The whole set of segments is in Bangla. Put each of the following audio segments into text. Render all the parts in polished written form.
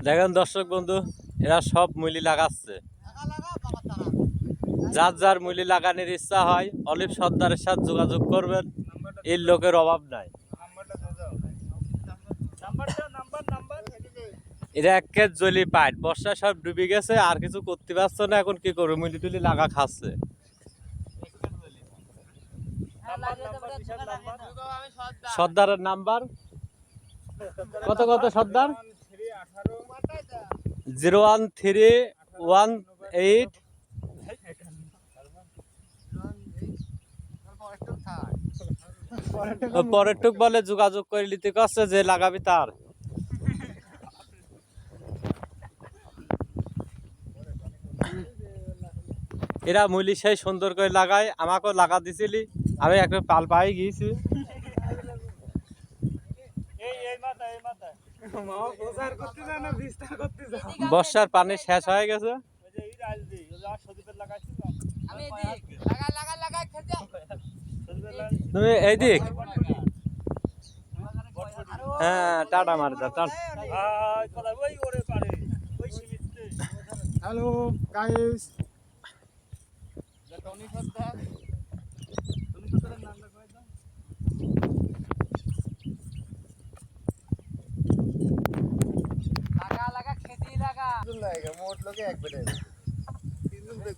দেখেন দর্শক বন্ধু, এরা সব মুলি লাগাচ্ছে। যার যার মুলি লাগানোর ইচ্ছা হয় অলিভ সর্দারের সাথে যোগাযোগ করবেন, এর লোকের অভাব নাই। এরা একের জলি পাইট, বর্ষা সব ডুবে গেছে, আর কিছু করতে পারছে না। এখন কি করবে, মুলি টুলি লাগা খাচ্ছে। সর্দারের নাম্বার কত কত সর্দার? 01318 পরের টুক বলে যোগাযোগ করে নিতে করছে, যে লাগাবি তার। এরা মুলি সেই সুন্দর করে লাগায়, আমাকেও লাগা দিছিলি, আমি একটা পাল পাই গিয়েছি। বর্ষার পানি শেষ হয়ে গেছে। তুমি এইদিক, হ্যাঁ টাটা মার দা। হ্যালো গাইস, মোট লোকে এক বেটে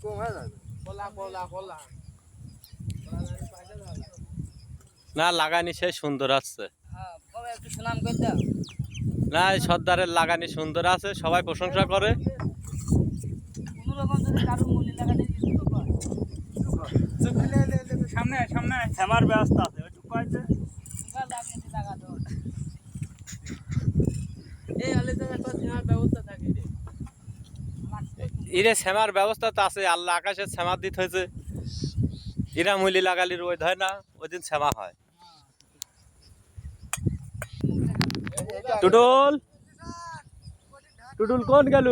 কম হয় না লাগানি সেই সুন্দর আছে না, সর্দারের লাগানি সুন্দর আছে, সবাই প্রশংসা করে। সামনে সামনে শ্যামার ব্যবস্থা আছে, ইরে শ্যামার ব্যবস্থা তো আছে, আল্লাহ আকাশে শ্যামা দিতে হয়েছে। ইরা মুলি লাগালি রোদ হয় না, ওই দিন শ্যামা হয়। টুটুল টুটুল কোন গেল?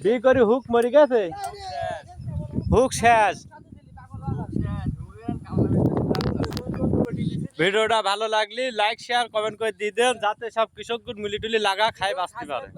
বি করে হুক মরি গেছে, হুক শেষ। ভিডিওটা ভালো লাগলে লাইক শেয়ার কমেন্ট করে দিয়ে দেন, যাতে সব কৃষকগুলো মুলি টুলি লাগা খায় বাঁচতে পারে।